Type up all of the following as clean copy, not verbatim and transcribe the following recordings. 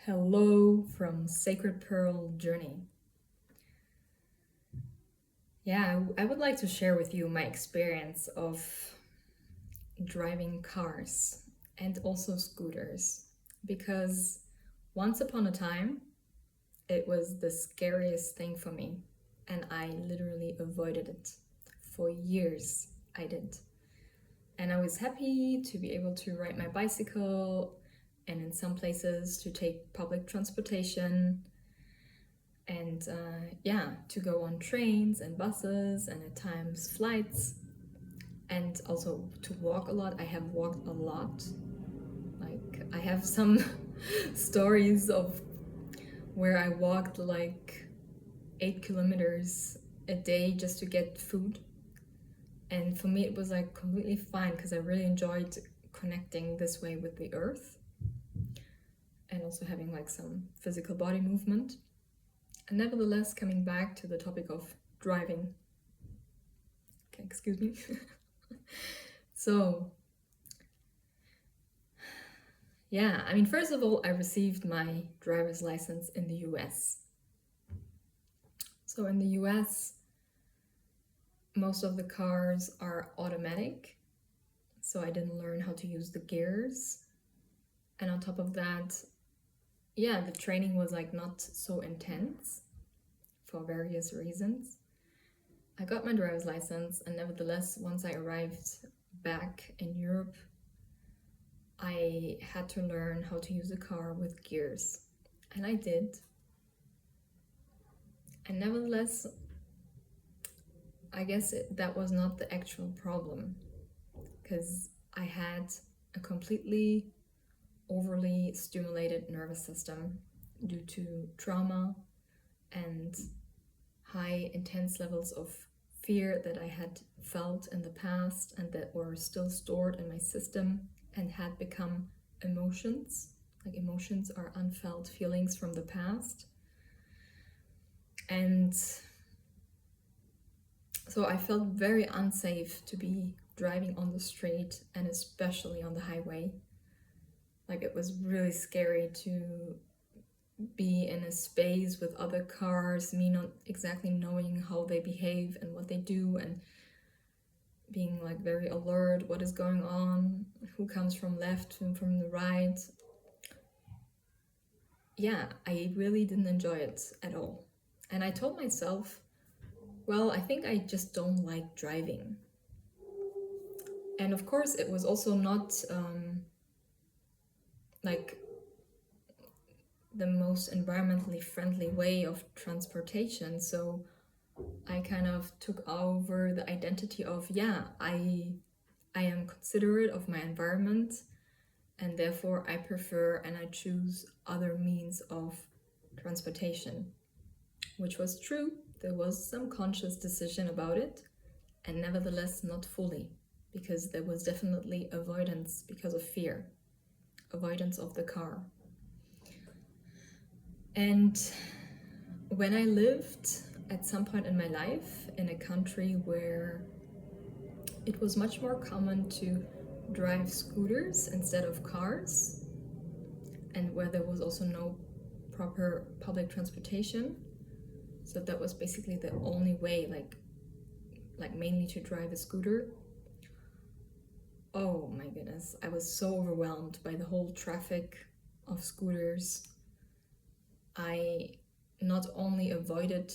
Hello from Sacred Pearl Journey. I would like to share with you my experience of driving cars and also scooters because once upon a time it was the scariest thing for me and I literally avoided it. For years I did. And I was happy to be able to ride my bicycle and in some places to take public transportation and to go on trains and buses and at times flights, and also to walk a lot. I have walked a lot. Like, I have some stories of where I walked like 8 kilometers a day just to get food. And for me, it was like completely fine because I really enjoyed connecting this way with the earth and also having like some physical body movement. And nevertheless, coming back to the topic of driving. Okay, excuse me. So, first of all, I received my driver's license in the US. So in the US, most of the cars are automatic. So I didn't learn how to use the gears. And on top of that, the training was like not so intense for various reasons. I got my driver's license, and nevertheless, once I arrived back in Europe, I had to learn how to use a car with gears. And I did. And nevertheless, I guess that was not the actual problem, because I had a completely overly stimulated nervous system due to trauma and high intense levels of fear that I had felt in the past and that were still stored in my system and had become emotions. Like, emotions are unfelt feelings from the past. And so I felt very unsafe to be driving on the street and especially on the highway. Like, it was really scary to be in a space with other cars, me not exactly knowing how they behave and what they do, and being like very alert, what is going on, who comes from left and from the right. I really didn't enjoy it at all. And I told myself, well, I think I just don't like driving. And of course, it was also not like the most environmentally friendly way of transportation. So I kind of took over the identity of, I am considerate of my environment, and therefore I prefer and I choose other means of transportation, which was true. There was some conscious decision about it, and nevertheless not fully, because there was definitely avoidance because of fear, avoidance of the car. And when I lived at some point in my life in a country where it was much more common to drive scooters instead of cars, and where there was also no proper public transportation, so that was basically the only way, like mainly to drive a scooter. Oh my goodness, I was so overwhelmed by the whole traffic of scooters. I not only avoided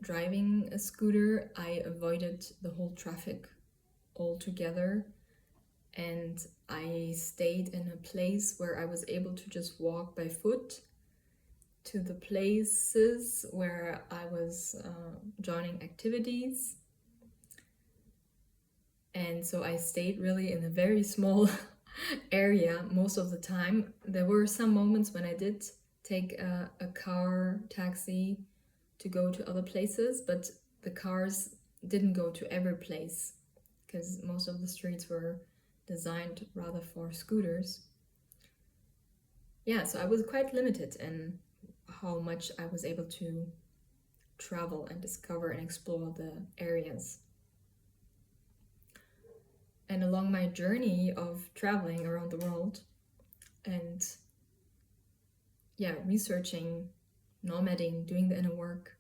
driving a scooter, I avoided the whole traffic altogether, and I stayed in a place where I was able to just walk by foot to the places where I was joining activities. And so I stayed really in a very small area most of the time. There were some moments when I did take a car taxi to go to other places, but the cars didn't go to every place because most of the streets were designed rather for scooters. So I was quite limited in how much I was able to travel and discover and explore the areas. And along my journey of traveling around the world and researching, nomading, doing the inner work,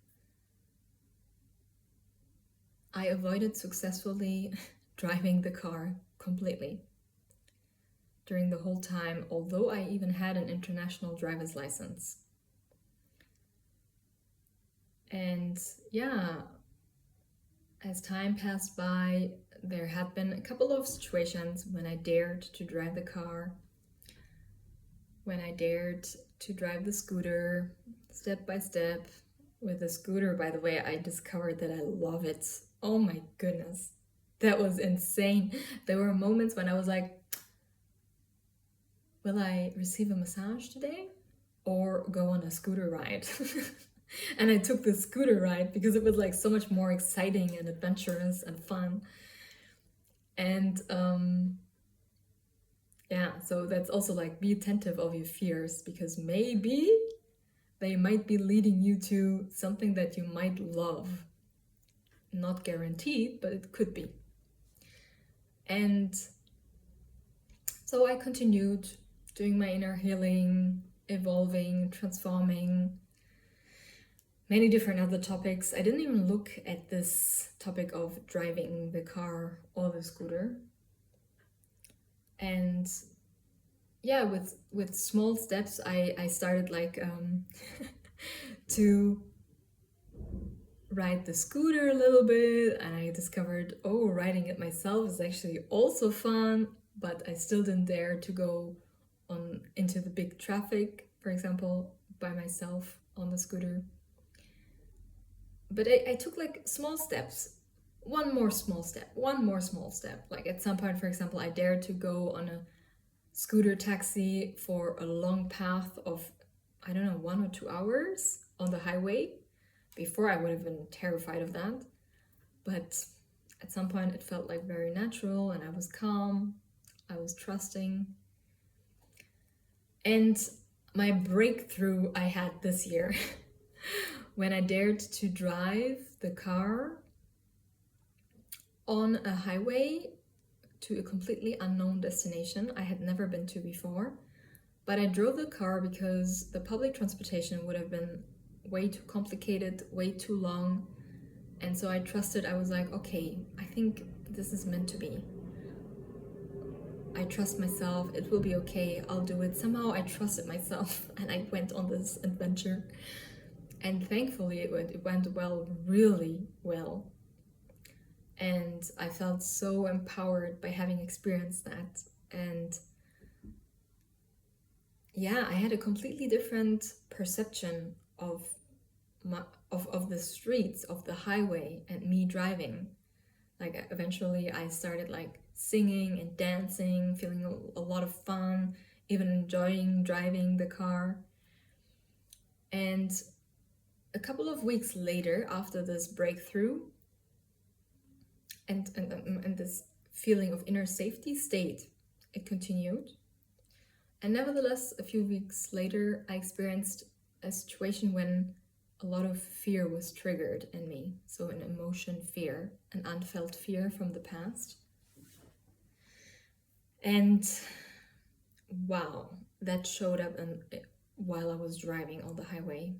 I avoided successfully driving the car completely during the whole time, although I even had an international driver's license. And as time passed by, there had been a couple of situations when I dared to drive the car, when I dared to drive the scooter step by step. With the scooter, by the way, I discovered that I love it. Oh my goodness, that was insane. There were moments when I was like, will I receive a massage today or go on a scooter ride? And I took the scooter ride because it was like so much more exciting and adventurous and fun. And so that's also like, be attentive of your fears, because maybe they might be leading you to something that you might love. Not guaranteed, but it could be. And so I continued doing my inner healing, evolving, transforming, many different other topics. I didn't even look at this topic of driving the car or the scooter. And with small steps, I started like to ride the scooter a little bit, and I discovered, riding it myself is actually also fun, but I still didn't dare to go into the big traffic, for example, by myself on the scooter. But I took like small steps, one more small step. Like at some point, for example, I dared to go on a scooter taxi for a long path of, 1 or 2 hours on the highway. Before, I would have been terrified of that. But at some point, it felt like very natural, and I was calm, I was trusting. And my breakthrough I had this year when I dared to drive the car on a highway to a completely unknown destination I had never been to before. But I drove the car because the public transportation would have been way too complicated, way too long. And so I trusted. I was like, okay, I think this is meant to be. I trust myself, it will be okay, I'll do it. Somehow I trusted myself and I went on this adventure. And thankfully it went well, really well. And I felt so empowered by having experienced that. And I had a completely different perception of the streets, of the highway, and me driving. Like eventually I started like singing and dancing, feeling a lot of fun, even enjoying driving the car. And a couple of weeks later, after this breakthrough and this feeling of inner safety stayed, it continued. And nevertheless, a few weeks later, I experienced a situation when a lot of fear was triggered in me. So an emotion, fear, an unfelt fear from the past. And wow, that showed up while I was driving on the highway.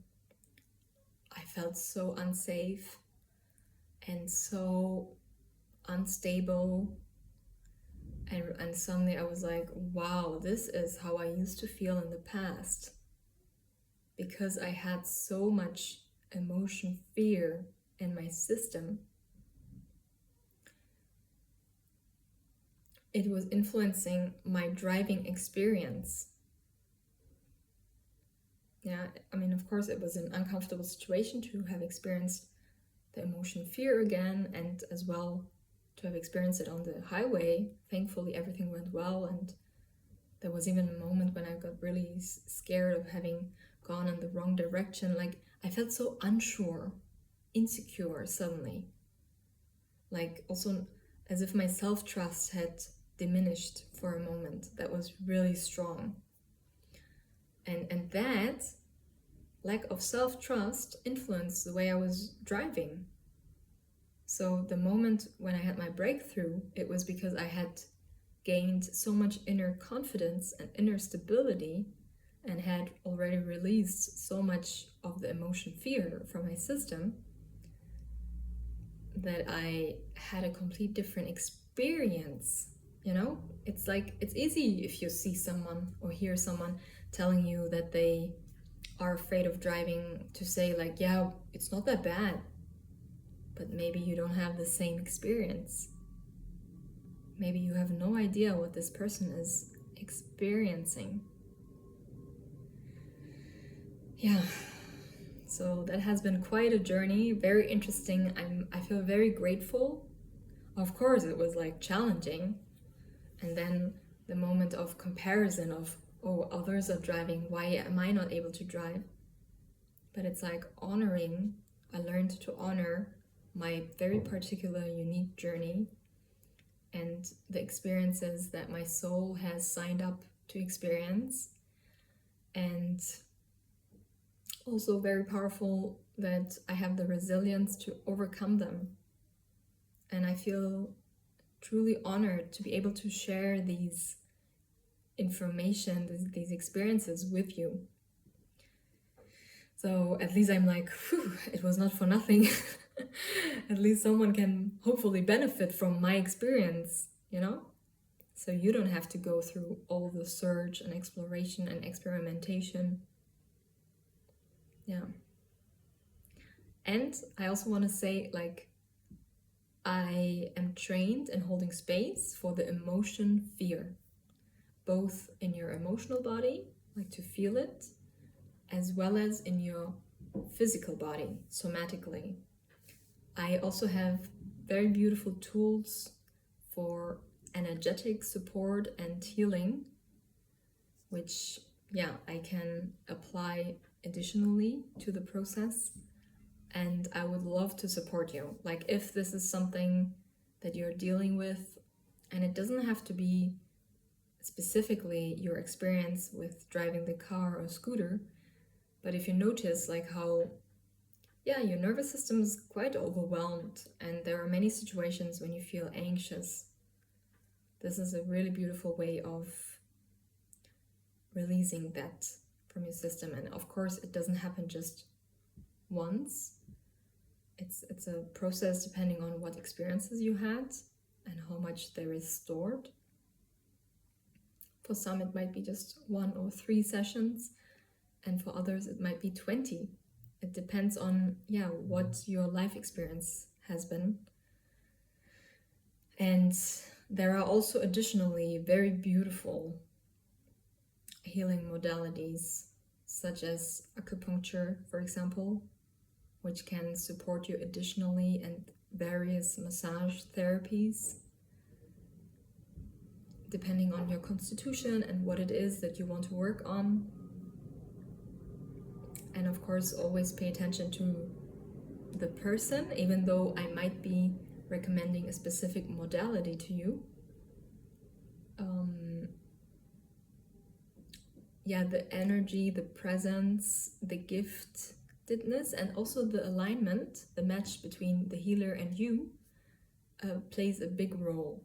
I felt so unsafe and so unstable. And suddenly I was like, wow, this is how I used to feel in the past. Because I had so much emotion, fear in my system. It was influencing my driving experience. Yeah, I mean, of course, it was an uncomfortable situation to have experienced the emotion fear again, and as well to have experienced it on the highway. Thankfully, everything went well, and there was even a moment when I got really scared of having gone in the wrong direction. Like, I felt so unsure, insecure suddenly. Like, also as if my self-trust had diminished for a moment. That was really strong. And that lack of self-trust influenced the way I was driving. So the moment when I had my breakthrough, it was because I had gained so much inner confidence and inner stability and had already released so much of the emotion fear from my system that I had a complete different experience. You know, it's like, it's easy if you see someone or hear someone telling you that they are afraid of driving to say like, yeah, it's not that bad. But maybe you don't have the same experience. Maybe you have no idea what this person is experiencing. Yeah, so that has been quite a journey, very interesting. I feel very grateful. Of course, it was like challenging. And then the moment of comparison of, oh, others are driving, why am I not able to drive? But it's like honoring, I learned to honor my very particular, unique journey and the experiences that my soul has signed up to experience. And also very powerful that I have the resilience to overcome them. And I feel truly honored to be able to share these information, these experiences with you. So at least I'm like, whew, it was not for nothing. At least someone can hopefully benefit from my experience, you know? So you don't have to go through all the search and exploration and experimentation. Yeah. And I also want to say, like, I am trained in holding space for the emotion fear, both in your emotional body, like to feel it, as well as in your physical body, somatically. I also have very beautiful tools for energetic support and healing, which, yeah, I can apply additionally to the process. And I would love to support you. Like, if this is something that you're dealing with, and it doesn't have to be specifically your experience with driving the car or scooter, but if you notice like how, yeah, your nervous system is quite overwhelmed and there are many situations when you feel anxious, this is a really beautiful way of releasing that from your system. And of course, it doesn't happen just once. It's a process depending on what experiences you had and how much there is stored. For some, it might be just 1 or 3 sessions, and for others, it might be 20. It depends on, yeah, what your life experience has been. And there are also additionally very beautiful healing modalities, such as acupuncture, for example, which can support you additionally, and various massage therapies, depending on your constitution and what it is that you want to work on. And of course, always pay attention to the person, even though I might be recommending a specific modality to you. Yeah, the energy, the presence, the giftedness, and also the alignment, the match between the healer and you plays a big role.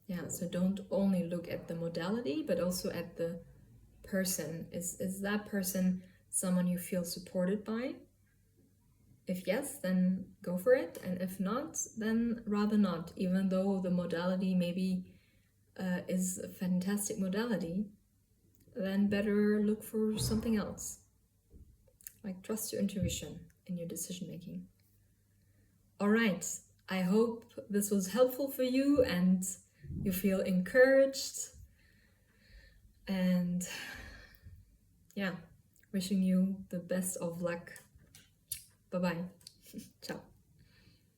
Yeah, so don't only look at the modality, but also at the person. Is that person someone you feel supported by? If yes, then go for it. And if not, then rather not, even though the modality maybe is a fantastic modality, then better look for something else. Like, trust your intuition in your decision making. All right, I hope this was helpful for you and you feel encouraged. And yeah, wishing you the best of luck. Bye-bye. Ciao.